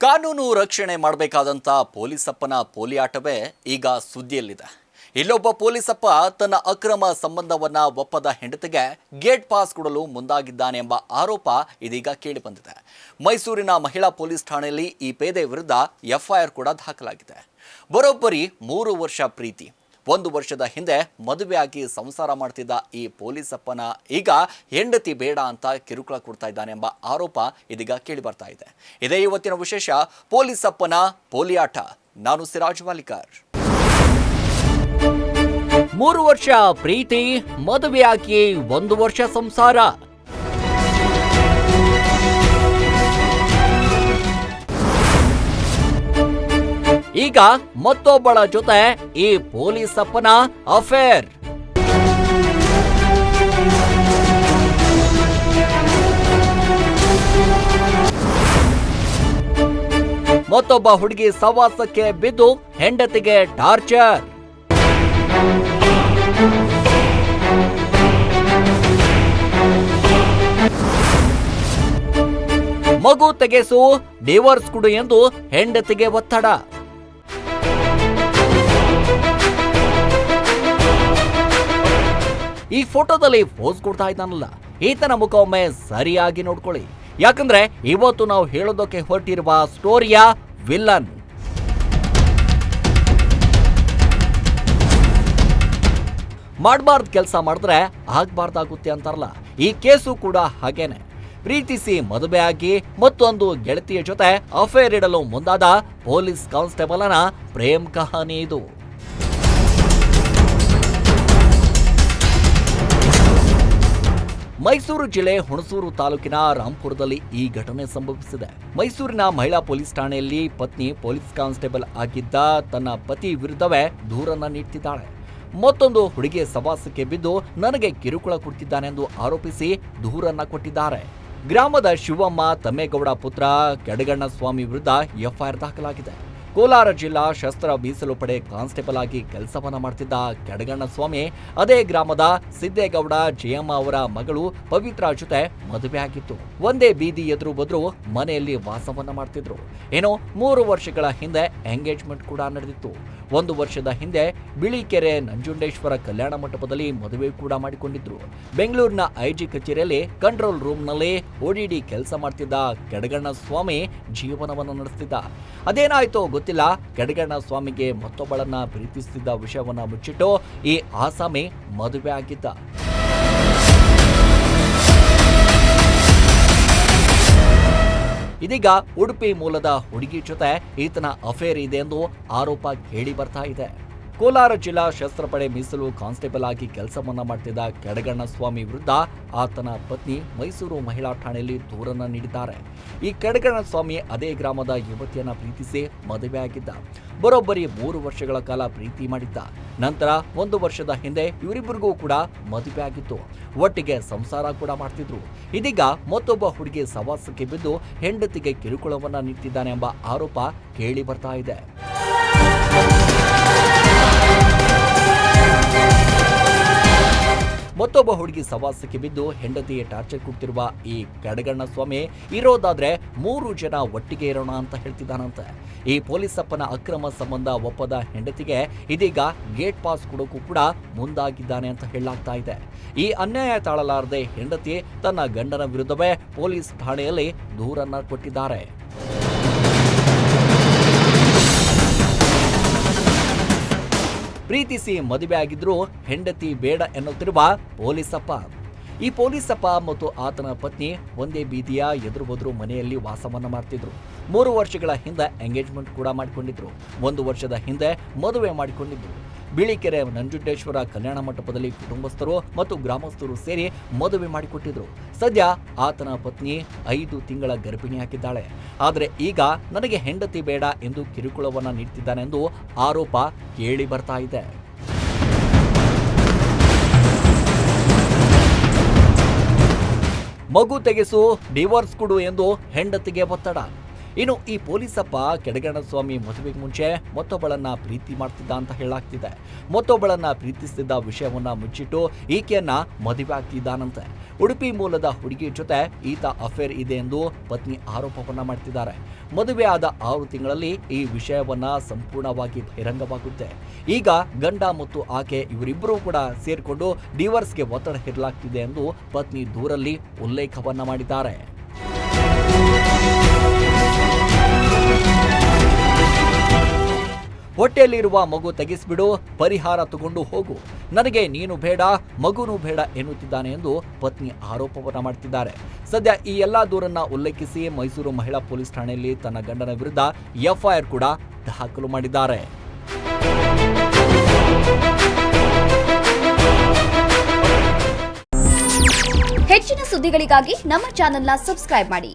ಕಾನೂನು ರಕ್ಷಣೆ ಮಾಡಬೇಕಾದಂಥ ಪೊಲೀಸಪ್ಪನ ಪೋಲಿಯಾಟವೇ ಈಗ ಸುದ್ದಿಯಲ್ಲಿದೆ. ಇಲ್ಲೊಬ್ಬ ಪೊಲೀಸಪ್ಪ ತನ್ನ ಅಕ್ರಮ ಸಂಬಂಧವನ್ನ ಒಪ್ಪದ ಹೆಂಡತಿಗೆ ಗೇಟ್ ಪಾಸ್ ಕೊಡಲು ಮುಂದಾಗಿದ್ದಾನೆ ಎಂಬ ಆರೋಪ ಇದೀಗ ಕೇಳಿಬಂದಿದೆ. ಮೈಸೂರಿನ ಮಹಿಳಾ ಪೊಲೀಸ್ ಠಾಣೆಯಲ್ಲಿ ಈ ಪೇದೆ ವಿರುದ್ಧ ಎಫ್ಐಆರ್ ಕೂಡ ದಾಖಲಾಗಿದೆ. ಬರೋಬ್ಬರಿ 3 ವರ್ಷ ಪ್ರೀತಿ, 1 ವರ್ಷದ ಹಿಂದೆ ಮದುವೆಯಾಗಿ ಸಂಸಾರ ಮಾಡ್ತಿದ್ದ ಈ ಪೊಲೀಸಪ್ಪನ ಈಗ ಹೆಂಡತಿ ಬೇಡ ಅಂತ ಕಿರುಕುಳ ಕೊಡ್ತಾ ಇದ್ದಾನೆ ಎಂಬ ಆರೋಪ ಇದೀಗ ಕೇಳಿ ಬರ್ತಾ ಇದೆ. ಇದೇ ಇವತ್ತಿನ ವಿಶೇಷ, ಪೊಲೀಸಪ್ಪನ ಪೋಲಿಯಾಟ. ನಾನು ಸಿರಾಜ್ ವಾಲಿಕಾರ್. 3 ವರ್ಷ ಪ್ರೀತಿ, ಮದುವೆಯಾಗಿ 1 ವರ್ಷ ಸಂಸಾರ. ಈಗ ಮತ್ತೊಬ್ಬಳ ಜೊತೆ ಈ ಪೊಲೀಸಪ್ಪನ ಅಫೇರ್. ಮತ್ತೊಬ್ಬ ಹುಡುಗಿ ಸವಾಸಕ್ಕೆ ಬಿದ್ದು ಹೆಂಡತಿಗೆ ಟಾರ್ಚರ್. ಮಗು ತೆಗೆಸು, ಡಿವೋರ್ಸ್ ಕೊಡು ಎಂದು ಹೆಂಡತಿಗೆ ಒತ್ತಡ. ಈ ಫೋಟೋದಲ್ಲಿ ಪೋಸ್ ಕೊಡ್ತಾ ಇದ್ದಾನಲ್ಲ, ಈತನ ಮುಖ ಒಮ್ಮೆ ಸರಿಯಾಗಿ ನೋಡ್ಕೊಳ್ಳಿ. ಯಾಕಂದ್ರೆ ಇವತ್ತು ನಾವು ಹೇಳೋದಕ್ಕೆ ಹೊರಟಿರುವ ಸ್ಟೋರಿಯ ವಿಲ್ಲನ್. ಮಾಡಬಾರ್ದು ಕೆಲಸ ಮಾಡಿದ್ರೆ ಆಗ್ಬಾರ್ದಾಗುತ್ತೆ ಅಂತಾರಲ್ಲ, ಈ ಕೇಸು ಕೂಡ ಹಾಗೇನೆ. ಪ್ರೀತಿಸಿ ಮದುವೆಯಾಗಿ ಮತ್ತೊಂದು ಗೆಳತಿಯ ಜೊತೆ ಅಫೇರ್ ಇಡಲು ಮುಂದಾದ ಪೊಲೀಸ್ ಕಾನ್ಸ್ಟೇಬಲನ ಪ್ರೇಮ್ ಕಹಾನಿ ಇದು. ಮೈಸೂರು ಜಿಲ್ಲೆ ಹುಣಸೂರು ತಾಲೂಕಿನ ರಾಂಪುರದಲ್ಲಿ ಈ ಘಟನೆ ಸಂಭವಿಸಿದೆ. ಮೈಸೂರಿನ ಮಹಿಳಾ ಪೊಲೀಸ್ ಠಾಣೆಯಲ್ಲಿ ಪತ್ನಿ ಪೊಲೀಸ್ ಕಾನ್ಸ್ಟೇಬಲ್ ಆಗಿದ್ದ ತನ್ನ ಪತಿ ವಿರುದ್ಧವೇ ದೂರನ್ನ ನೀಡುತ್ತಿದ್ದಾಳೆ. ಮತ್ತೊಂದು ಹುಡುಗಿಯ ಸವಾಸಕ್ಕೆ ಬಿದ್ದು ನನಗೆ ಕಿರುಕುಳ ಕೊಡ್ತಿದ್ದಾನೆಂದು ಆರೋಪಿಸಿ ದೂರನ್ನ ಕೊಟ್ಟಿದ್ದಾರೆ. ಗ್ರಾಮದ ಶಿವಮ್ಮ ತಮ್ಮೇಗೌಡ ಪುತ್ರ ಕೆಡಗಣ್ಣ ಸ್ವಾಮಿ ವಿರುದ್ಧ ಎಫ್ಐಆರ್ ದಾಖಲಾಗಿದೆ. ಕೋಲಾರ ಜಿಲ್ಲಾ ಶಸ್ತ್ರ ಮೀಸಲು ಪಡೆ ಕಾನ್ಸ್ಟೇಬಲ್ ಆಗಿ ಕೆಲಸವನ್ನ ಮಾಡ್ತಿದ್ದ ಕೆಡಗಣ್ಣ ಸ್ವಾಮಿ ಅದೇ ಗ್ರಾಮದ ಸಿದ್ದೇಗೌಡ ಜಯಮ್ಮ ಅವರ ಮಗಳು ಪವಿತ್ರ ಜೊತೆ ಮದುವೆಯಾಗಿತ್ತು. ಒಂದೇ ಬೀದಿ ಎದುರು ಬದ್ರು ಮನೆಯಲ್ಲಿ ವಾಸವನ್ನ ಮಾಡ್ತಿದ್ರು. ಏನೋ 3 ವರ್ಷಗಳ ಹಿಂದೆ ಎಂಗೇಜ್ಮೆಂಟ್ ಕೂಡ ನಡೆದಿತ್ತು. 1 ವರ್ಷದ ಹಿಂದೆ ಬಿಳಿಕೆರೆ ನಂಜುಂಡೇಶ್ವರ ಕಲ್ಯಾಣ ಮಂಟಪದಲ್ಲಿ ಮದುವೆ ಕೂಡ ಮಾಡಿಕೊಂಡಿದ್ರು. ಬೆಂಗಳೂರಿನ ಐಜಿ ಕಚೇರಿಯಲ್ಲಿ ಕಂಟ್ರೋಲ್ ರೂಮ್ನಲ್ಲಿ ಓಡಿಡಿ ಕೆಲಸ ಮಾಡ್ತಿದ್ದ ಕೆಡಗಣ್ಣ ಸ್ವಾಮಿ ಜೀವನವನ್ನು ನಡೆಸ್ತಿದ್ದ. ಅದೇನಾಯ್ತೋ ಗೊತ್ತಿಲ್ಲ, ಕೆಡಗಣ್ಣ ಸ್ವಾಮಿಗೆ ಮತ್ತೊಬ್ಬಳನ್ನ ಪ್ರೀತಿಸುತ್ತಿದ್ದ ವಿಷಯವನ್ನ ಮುಚ್ಚಿಟ್ಟು ಈ ಆಸಾಮಿ ಮದುವೆ ಆಗಿದ್ದ. ಇದೀಗ ಉಡುಪಿ ಮೂಲದ ಹುಡುಗಿ ಜೊತೆ ಈತನ ಅಫೇರ್ ಇದೆ ಎಂದು ಆರೋಪ ಕೇಳಿ ಬರ್ತಾ ಇದೆ. ಕೋಲಾರ ಜಿಲ್ಲಾ ಶಸ್ತ್ರಪಡೆ ಮೀಸಲು ಕಾನ್ಸ್ಟೇಬಲ್ ಆಗಿ ಕೆಲಸವನ್ನ ಮಾಡ್ತಿದ್ದ ಕೆಡಗಣ್ಣ ಸ್ವಾಮಿ ವಿರುದ್ಧ ಆತನ ಪತ್ನಿ ಮೈಸೂರು ಮಹಿಳಾ ಠಾಣೆಯಲ್ಲಿ ದೂರನ್ನ ನೀಡಿದ್ದಾರೆ. ಈ ಕೆಡಗಣ್ಣ ಸ್ವಾಮಿ ಅದೇ ಗ್ರಾಮದ ಯುವತಿಯನ್ನ ಪ್ರೀತಿಸಿ ಮದುವೆಯಾಗಿದ್ದ. ಬರೋಬ್ಬರಿ 3 ವರ್ಷಗಳ ಕಾಲ ಪ್ರೀತಿ ಮಾಡಿದ್ದ. ನಂತರ 1 ವರ್ಷದ ಹಿಂದೆ ಇವರಿಬ್ಬರಿಗೂ ಕೂಡ ಮದುವೆ ಆಗಿತ್ತು. ಒಟ್ಟಿಗೆ ಸಂಸಾರ ಕೂಡ ಮಾಡ್ತಿದ್ರು. ಇದೀಗ ಮತ್ತೊಬ್ಬ ಹುಡುಗಿ ಸವಾಸಕ್ಕೆ ಬಿದ್ದು ಹೆಂಡತಿಗೆ ಕಿರುಕುಳವನ್ನ ನೀಡ್ತಿದ್ದಾನೆ ಎಂಬ ಆರೋಪ ಕೇಳಿ ಬರ್ತಾ ಇದೆ. ಮತ್ತೊಬ್ಬ ಹುಡುಗಿ ಸವಾಸಕ್ಕೆ ಬಿದ್ದು ಹೆಂಡತಿಗೆ ಟಾರ್ಚರ್ ಕೊಡ್ತಿರುವ ಈ ಕೆಡಗಣ್ಣ ಸ್ವಾಮಿ ಇರೋದಾದ್ರೆ 3 ಜನ ಒಟ್ಟಿಗೆ ಇರೋಣ ಅಂತ ಹೇಳ್ತಿದ್ದಾನಂತೆ. ಈ ಪೊಲೀಸಪ್ಪನ ಅಕ್ರಮ ಸಂಬಂಧ ಒಪ್ಪದ ಹೆಂಡತಿಗೆ ಇದೀಗ ಗೇಟ್ ಪಾಸ್ ಕೊಡೋಕ್ಕೂ ಕೂಡ ಮುಂದಾಗಿದ್ದಾನೆ ಅಂತ ಹೇಳಲಾಗ್ತಾ ಇದೆ. ಈ ಅನ್ಯಾಯ ತಾಳಲಾರದೆ ಹೆಂಡತಿ ತನ್ನ ಗಂಡನ ವಿರುದ್ಧವೇ ಪೊಲೀಸ್ ಠಾಣೆಯಲ್ಲಿ ದೂರನ್ನ ಕೊಟ್ಟಿದ್ದಾರೆ. ಪ್ರೀತಿಸಿ ಮದುವೆಯಾಗಿದ್ರೂ ಹೆಂಡತಿ ಬೇಡ ಎನ್ನುತ್ತಿರುವ ಪೊಲೀಸಪ್ಪ. ಈ ಪೊಲೀಸಪ್ಪ ಮತ್ತು ಆತನ ಪತ್ನಿ ಒಂದೇ ಬೀದಿಯ ಎದುರು ಬದುರು ಮನೆಯಲ್ಲಿ ವಾಸವನ್ನ ಮಾಡ್ತಿದ್ರು. 3 ವರ್ಷಗಳ ಹಿಂದೆ ಎಂಗೇಜ್ಮೆಂಟ್ ಕೂಡ ಮಾಡಿಕೊಂಡಿದ್ರು. 1 ವರ್ಷದ ಹಿಂದೆ ಮದುವೆ ಮಾಡಿಕೊಂಡಿದ್ರು. ಬಿಳಿಕೆರೆ ನಂಜುಂಡೇಶ್ವರ ಕಲ್ಯಾಣ ಮಂಟಪದಲ್ಲಿ ಕುಟುಂಬಸ್ಥರು ಮತ್ತು ಗ್ರಾಮಸ್ಥರು ಸೇರಿ ಮದುವೆ ಮಾಡಿಕೊಟ್ಟಿದ್ರು. ಸದ್ಯ ಆತನ ಪತ್ನಿ 5 ತಿಂಗಳ ಗರ್ಭಿಣಿಯಾಗಿದ್ದಾಳೆ. ಆದರೆ ಈಗ ನನಗೆ ಹೆಂಡತಿ ಬೇಡ ಎಂದು ಕಿರುಕುಳವನ್ನ ನೀಡ್ತಿದ್ದಾನೆಂದು ಆರೋಪ ಕೇಳಿ ಬರ್ತಾ ಇದೆ. ಮಗು ತೆಗೆಸು, ಡಿವೋರ್ಸ್ ಕೊಡು ಎಂದು ಹೆಂಡತಿಗೆ ಒತ್ತಡ. ಇನ್ನು ಈ ಪೊಲೀಸಪ್ಪ ಕೆಡಗಣ್ಣ ಸ್ವಾಮಿ ಮದುವೆಗೆ ಮುಂಚೆ ಮತ್ತೊಬ್ಬಳನ್ನ ಪ್ರೀತಿ ಮಾಡ್ತಿದ್ದ ಅಂತ ಹೇಳಲಾಗ್ತಿದೆ. ಮತ್ತೊಬ್ಬಳನ್ನ ಪ್ರೀತಿಸ್ತಿದ್ದ ವಿಷಯವನ್ನ ಮುಚ್ಚಿಟ್ಟು ಈಕೆಯನ್ನ ಮದುವೆ ಆಗ್ತಿದ್ದಾನಂತೆ. ಉಡುಪಿ ಮೂಲದ ಹುಡುಗಿ ಜೊತೆ ಈತ ಅಫೇರ್ ಇದೆ ಎಂದು ಪತ್ನಿ ಆರೋಪವನ್ನ ಮಾಡ್ತಿದ್ದಾರೆ. ಮದುವೆ ಆದ 6 ತಿಂಗಳಲ್ಲಿ ಈ ವಿಷಯವನ್ನ ಸಂಪೂರ್ಣವಾಗಿ ಬಹಿರಂಗವಾಗುತ್ತೆ. ಈಗ ಗಂಡ ಮತ್ತು ಆಕೆ ಇವರಿಬ್ಬರೂ ಕೂಡ ಸೇರಿಕೊಂಡು ಡಿವೋರ್ಸ್ಗೆ ಒತ್ತಡ ಹೇರಲಾಗ್ತಿದೆ ಎಂದು ಪತ್ನಿ ದೂರಲ್ಲಿ ಉಲ್ಲೇಖವನ್ನ ಮಾಡಿದ್ದಾರೆ. ಹೊಟ್ಟೆಯಲ್ಲಿರುವ ಮಗು ತೆಗೆಸಿಬಿಡು, ಪರಿಹಾರ ತಗೊಂಡು ಹೋಗು, ನನಗೆ ನೀನು ಬೇಡ, ಮಗುನೂ ಬೇಡ ಎನ್ನುತ್ತಿದ್ದಾನೆ ಎಂದು ಪತ್ನಿ ಆರೋಪವನ್ನ ಮಾಡ್ತಿದ್ದಾರೆ. ಸದ್ಯ ಈ ಎಲ್ಲಾ ದೂರನ್ನ ಉಲ್ಲೇಖಿಸಿ ಮೈಸೂರು ಮಹಿಳಾ ಪೊಲೀಸ್ ಠಾಣೆಯಲ್ಲಿ ತನ್ನ ಗಂಡನ ವಿರುದ್ಧ ಎಫ್ಐಆರ್ ಕೂಡ ದಾಖಲು ಮಾಡಿದ್ದಾರೆ. ಹೆಚ್ಚಿನ ಸುದ್ದಿಗಳಿಗಾಗಿ ನಮ್ಮ ಚಾನೆಲ್ನ ಸಬ್ಸ್ಕ್ರೈಬ್ ಮಾಡಿ.